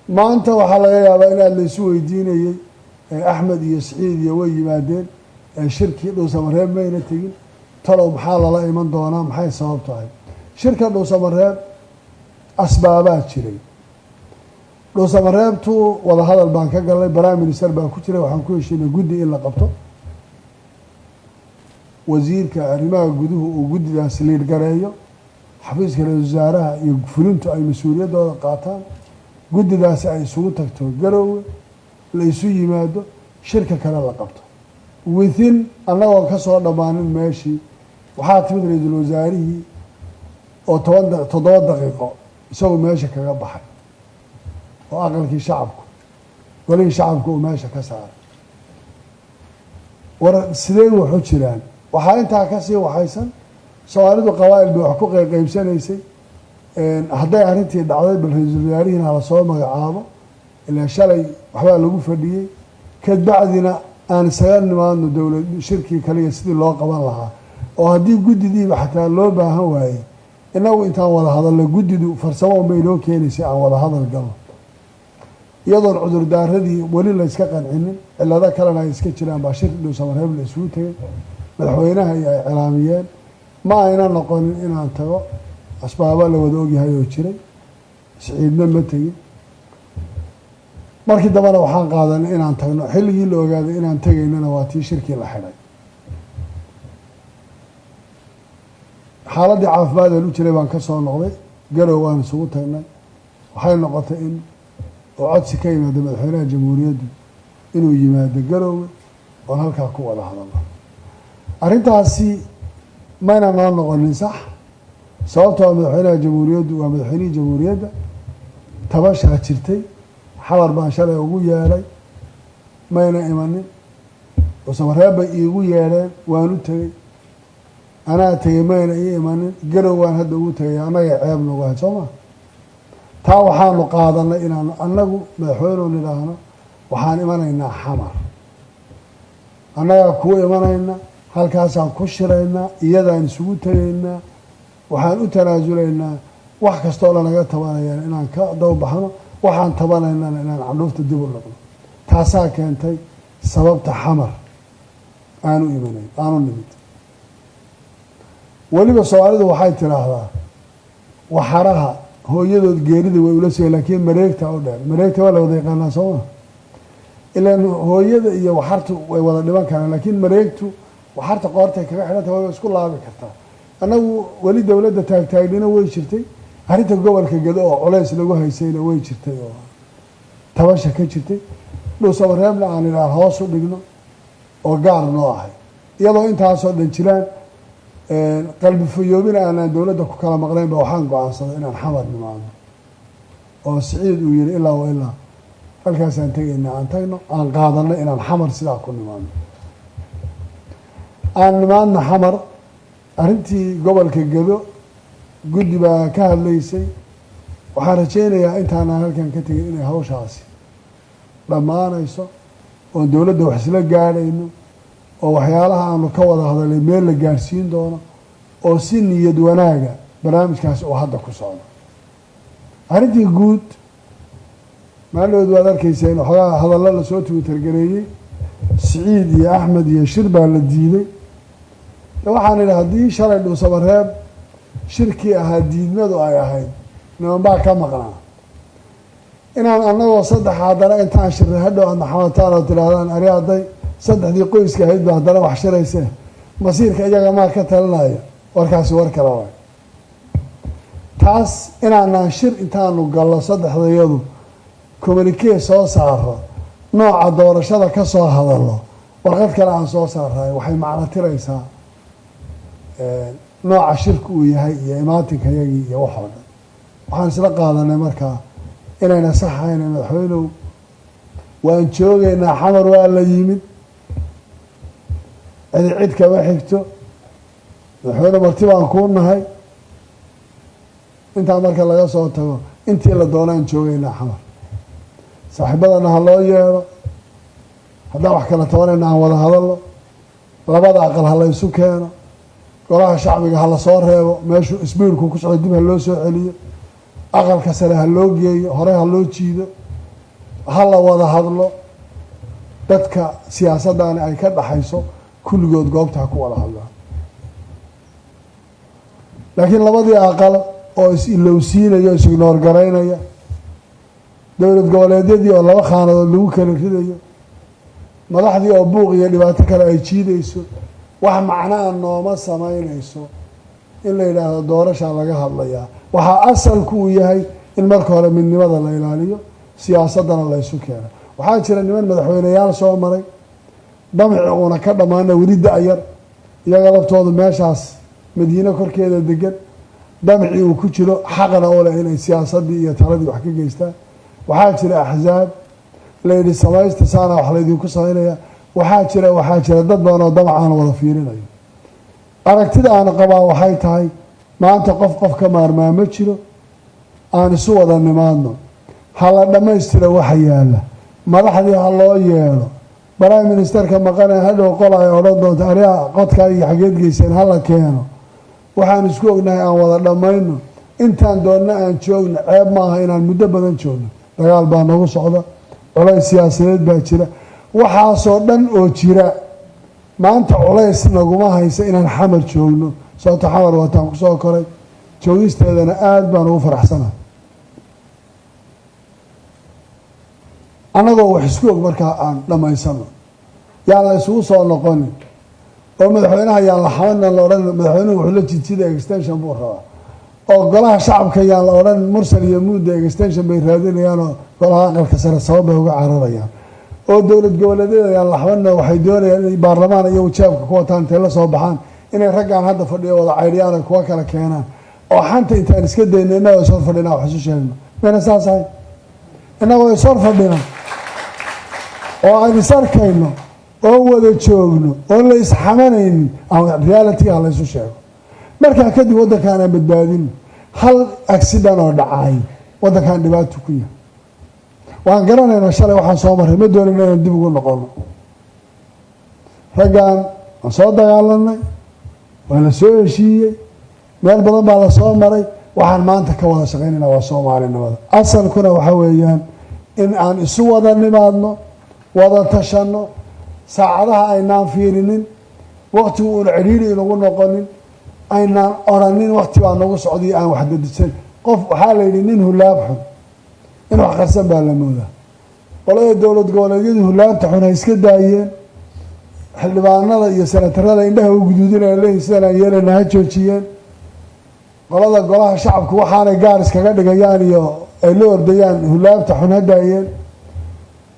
maanta waxaa laga yaabaa inaad laysu weydiinayey axmed iyo siciid iyo way yimaadeen shirkii dhuusamareeb mayna tegin talow maxaa lala iman doonaa maxay sabab tahay shirka dhuusamareeb asbaabaa jiray dhuusamareebtu wadahadal baan ka galnay prime minister baa ku jiray waxaan ku heshiinay guddi in la qabto wasiirka arrimaha guduhu uu guddidaas liid gareeyo xafiiska ra-iisul wasaaraha iyo fulintu ay mas-uuliyaddooda qaataan guddidaasi ay isugu tagto garoowe la isu yimaado shirka kale la qabto within annagoon ka soo dhammaanin meeshii waxaa timid ra-iisul wasaarihii oo 7 daqiiqo isagoo meesha kaga baxay oo aqalkii shacabku golihii shacabku uu meesha ka saaray war sidee waxu jiraan waxaa intaa kasii waxaysan soomaalidu qabaa'il bay wax ku qaybsanaysay hadday arrintii dhacday bal ra-iisul wasaarihiina hala soo magacaabo ilaa shalay waxbaa lagu fadhiyey kadbacdina aan isaga nimaadno dowlad shirkii kaliya sidii loo qaban lahaa oo haddii guddidiiba xataa loo baahan waayey inagu intaan wada hadalno guddidu farsamo unbay noo keenaysay aan wada hadal galno iyadoon cudurdaaradii weli la yska qancinin cilado kalena ay iska jiraan baa shirki dhuusamareeb la isugu tegay madaxweynaha iyo ay cilaamiyeen ma ayna noqonin inaan tago asbaabo la wada ogyahay oo jiray siciidna ma tegin markii dambena waxaan qaadanay inaan tagno xilligii la ogaaday inaan tegaynana waa tii shirkii la xidhay xaaladdii caafimaad aan u jiray baan ka soo noqday garow waan isugu tagnay waxay noqotay in oo codsi ka yimaado madaxweynaha jamhuuriyaddu inuu yimaado garoowe oon halkaa ku wada hadalno arrintaasi mayna noo noqonin sax sababtoo madaxweynaha jamhuuriyaddu waa madaxweynihii jamhuuriyadda tabashaa jirtay xabar baan shalay ugu yeedhay mayna imanin dhuusamareeb bay iigu yeedheen waan u tegey anaa tegey mayna ii imanin garow waan hadda ugu tegay annaga ceeb nagu ahayd soo maa taa waxaanu qaadanay inaanu annagu madaxweyneu nidhaahno waxaan imanaynaa xamar annagaa kuu imanayna halkaasaan ku shiraynaa iyadaan isugu tegaynaa waxaan u tanaasulaynaa wax kastoo lanaga tabanayaan inaan ka dawbaxno waxaan tabanaynana inaan candhuufta dib u noqno taasaa keentay sababta xamar aanu imanayn aanu nimid weliba soomaalidu waxay tidhaahdaa waxaraha hooyadood geerida way ula sugeen laakiin mareegta u dheer mareegta waa la wada yaqaanaa sooma ilaan hooyada iyo waxartu way wada dhiban karaan laakiin mareegtu waxarta qoortay kaga xidhanta way isku laabi kartaa annagu weli dowladda taagtaagnina way jirtay arrinta gobolka gedo oo culays lagu haysayna way jirtay oo tabasha ka jirtay dhuusamareebna aan idhaah hoos u dhigno oo gaar noo ahay iyadoo intaasoo dhan jiraan qalbi fayoobina aanaan dowladda ku kala maqnaynba waxaan go-aansaday inaan xamar nimaadno oo siciid uu yihi ilaa wa ilaa halkaasaan tegayna aan tagno aan qaadanno inaan xamar sidaa ku nimaadno aan nimaadna xamar arrintii gobolka gedo guddi baa ka hadlaysay waxaan rajaynayaa intaanaan halkan ka tegin inay hawshaasi dhammaanayso oon dowladda wax isla gaadhayno oo waxyaalaha aanu ka wada hadalay meel la gaadhsiin doono oo si niyad wanaaga barnaamijkaasi uu hadda ku socdo arrintii guud maalinood waad arkayseen waxoogaa hadallo lasoo twitter-gareeyey siciid iyo axmed iyo shir baa la diiday waxaan idhi haddii shalay dhuusamareeb shirkii ahaa diidmadu ay ahayd niman baa ka maqnaa inaan annagoo saddex haddana intaan shirray hadhow aad maxamataan oo tidhaahdaan ari hadday saddexdii qoyska ahayd ba haddana wax shiraysee masiirka iyaga maa ka talinaya warkaasi war kale waay taas inaanaan shir intaanu gallo saddexdayadu communikee soo saaro nooca doorashada ka soo hadallo warqad kale aan soo saarayo waxay macno tiraysaa nooca shirka uu yahay iyo imaatinka yagii iyo waxoo dhan waxaan isla qaadanay markaa inayna saxayna madaxweynow waan joogaynaa xamar waa la yimid cid kama xigto madaxweyne marti baan kuu nahay intaa marka laga soo tago intii la doonaan joogaynaa xamar saaxiibadana ha loo yeedho haddaan wax kala tabanayna aan wada hadalno labada aqal ha la ysu keeno golaha shacbiga ha la soo reebo meeshuu isbiirku ku socdo dib ha loo soo celiyo aqalka sare ha loo geeyo hore ha loo jiido hala wada hadlo dadka siyaasaddaani ay ka dhaxayso kulligood goobta ha ku wada hadlaan laakiin labadii aqal oo is-ilowsiinaya o is-ignoor garaynaya dowlad goboleedyadii oo laba khaanadood lagu kala ridayo madaxdii oo buuq iyo dhibaato kale ay jiidayso wax macnaa nooma samaynayso in la yidhaahdo doorashaa laga hadlayaa waxaa asalku uu yahay in marka hore midnimada la ilaaliyo siyaasaddana la ysu keeno waxaa jira niman madaxweyneyaal soo maray damci uuna ka dhammaana weli da-yar iyaga laftoodu meeshaas madiine korkeeda degan damci uu ku jiro xaqna oo leh inay siyaasaddii iyo taladii wax ka geystaan waxaa jira axsaab layidhi samaysta saana wax laydinku samaynaya waxaa jira dad badan oo damac aan wada fiirinayo aragtida aan qabaa waxay tahay maanta qof ka maarmaa ma jiro aan isu wada nimaadno ha la dhammaystira waxa yaalla madaxdii ha loo yeedho prime ministerka maqane hadhow qola ay odhan doonto ariha qodkaa iyo xageed geyseen hala keeno waxaan isku ognahay aan wada dhammayno intaan doonna aan joogno ceeb maaha inaan muddo badan joogno dagaal baa nagu socda culays siyaasadeed baa jira waxaasoo dhan oo jira maanta culays naguma haysa inaan xamar joogno sababto xamar wataan kusoo koray joogisteedana aada baan ugu faraxsana annagoo wax isku og markaa aan dhammaysano yaan la isugu soo noqonin oo madaxweynaha yaan la xamanan la odhan madaxweynuhu wuxuu la jidsida extension buu rabaa oo golaha shacabka yaan la odhan mursal iyo muudda extension bay raadinayaanoo golaha aqalka sare sabab bay uga cararayaan oo dowlad goboleedyada yaan la xamanna waxay doonayaan inay baarlamaan iyo wajaabka ku wataan intay la soo baxaan inay raggaan hadda fadhiyo wada caydhiyaan ay kuwa kala keenaan oo xanta intaan iska dayno innagoo ishor fadhinaa wax isu sheegno mayna saas ahay innagoo ishor fadhina oo aan is arkayno oo wada joogno oo la isxamanaynin reality ha laysu sheego markaa kadib waddankaan aan badbaadino hal accident oo dhacay waddankaan dhibaato ku yahay waan garanaynaa shalay waxaan soo marray ma doonayna inaan dib ugu noqono raggaan waan soo dagaalanay waa la soo heshiiyey meel badan baa la soo maray waxaan maanta ka wada shaqaynayna waa soomaalinimada asalkuna waxaa weeyaan in aan isu wada nimaadno wada tashanno saacadaha aynaan fiirinin waqtigu uuna cidhiiri inagu noqonin aynaan odhanin waqti baa nagu socday aan wax dadisan qof waxaa la yidhi nin hulaab xun in wax qarsan baa la moodaa qolada dowlad goboleedyadu hulaabta xun hay iska daayeen xildhibaanada iyo senatarada indhaha u guduudinaya leeyihin sidanaan yeelana ha joojiyeen qolada golaha shacabku waxaanay gaar iskaga dhigayaan iyo ay la ordayaan hulaabta xun ha daayeen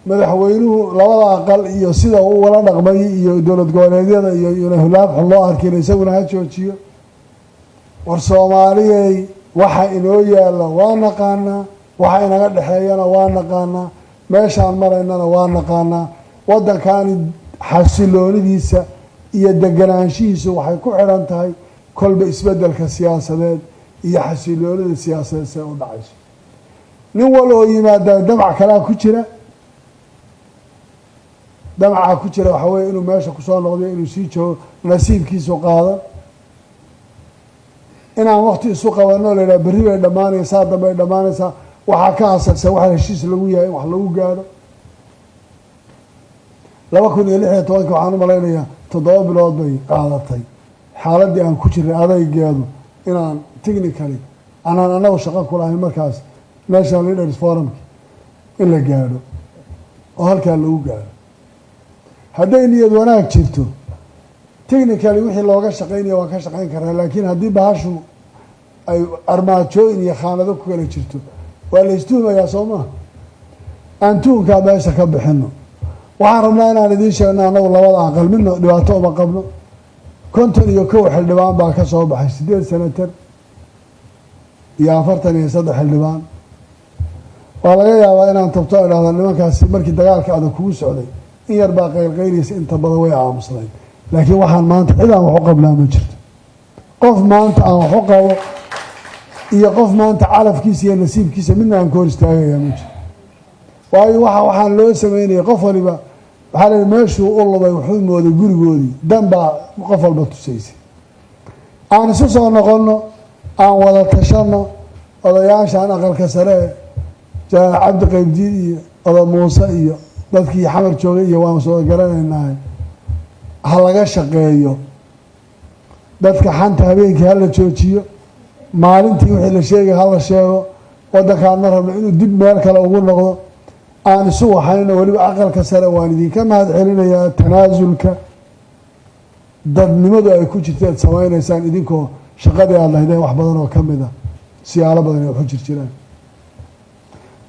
madaxweynuhu labada aqal iyo sida uu wala dhaqmay iyo dowlad goboleedyada iyo ina hulaab xun loo arkin isaguna ha joojiyo war soomaaliyey waxa inoo yaalla waa naqaanaa waxa inaga dhexeeyana waa naqaanaa meeshaan maraynana waa naqaanaa waddankaani xasiloonidiisa iyo deganaanshihiisu waxay ku xidhan tahay kolba isbeddelka siyaasadeed iyo xasiloonida siyaasadeed see u dhacayso nin wal oo yimaadaa damac kalaa ku jira damacaa ku jira waxaa weeye inuu meesha kusoo noqday inuu sii joogo nasiibkiisu qaadan inaan waqti isu qabanoo la yidhaha berri bay dhammaanaysaa dambay dhammaanaysaa waxaa ka asagsan waxa heshiis lagu yahay in wax lagu gaadho 2016 waxaan u malaynayaa 7 bilood bay qaadatay xaaladii aan ku jiray adaygeedu inaan technically anaan anagu shaqo ku lahayn markaas national leaders forumki in la gaadho oo halkaa lagu gaadho hadday niyad wanaag jirto technically wixii looga shaqaynaya waan ka shaqayn karaa laakiin haddii bahashu ay armaajooyin iyo khaanado ku kala jirto waa la istuhumayaa soo maha aan tuhunkaa meesha ka bixino waxaan rabnaa inaan idiin sheegno annagu labada aqal midna dhibaato uma qabno 51 xildhibaan baa ka soo baxay 8 senatar iyo 43 xildhibaan waa laga yaabaa inaan tabto idhahda nimankaasi markii dagaalka adag kugu socday in yar baa qaylqayliysa inta badan way aamusnayd laakiin waxaan maanta cid aan wax u qablaa ma jirto qof maanta aan wax u qabo iyo qof maanta calafkiisa iyo nasiibkiisa midna aan ka hor istaagayaa ma jirto waayo waxaan loo sameynaya qof waliba waxaa la meeshuu u lumay wuxuu mooday gurigoodii dan baa qof walba tusaysay aan isu soo noqonno aan wada tashanno odayaashaan aqalka sare janaal cabdi qaybdiid iyo oda muuse iyo dadkii xamar joogay iyo waan soo garanaynahay ha laga shaqeeyo dadka xanta habeenkii hala joojiyo maalintii wixii la sheegay hala sheego waddankaan ma rabno inuu dib meel kale ugu noqdo aan isu waxayno weliba aqalka sare waan idinka mahad celinayaa tanaasulka dadnimadu ay ku jirta ad samaynaysaan idinkoo shaqadii aada lahaydeen wax badan oo ka mid a siyaalo badan ay waxu jir jiraan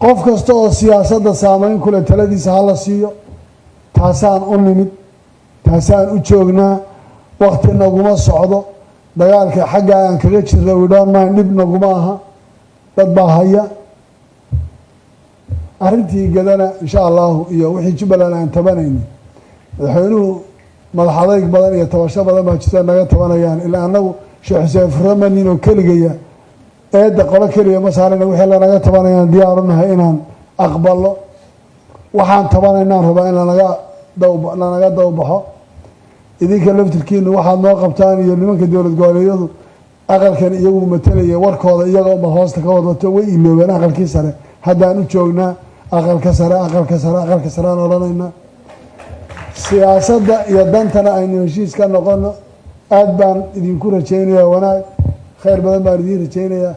qof kasta oo siyaasadda saameyn kule taladiisa hala siiyo taasaan u nimid taasaan u joognaa wakti naguma socdo dagaalka xagga aan kaga jirna widhoon maan dhib naguma aha dad baa haya arrintii gadana insha allahu iyo wixii jubbaland aan tabanayni madaxweynuhu madax adayg badan iyo tabasho badan baa jirta naga tabanayaan ilaa annagu sheekh xuseen furamanin oo keligaya eedda qolo keliya ma saarayna wixii lanaga tabanayaan diyaaru nahay inaan aqbalo waxaan tabanaynaan rabaa in lanaga dawbaxo idinka laftirkiina waxaad noo qabtaan iyo nimanka dowlad goboleedyadu aqalkan iyagu matalaya warkooda iyaga uma hoosta ka wadwato way iloobeen aqalkii sare haddaan u joognaa aqalka sare aan odhanaynaa siyaasadda iyo dantana aynu heshiis ka noqono aada baan idinku rajaynayaa wanaag khayr badan baan idiin rajaynayaa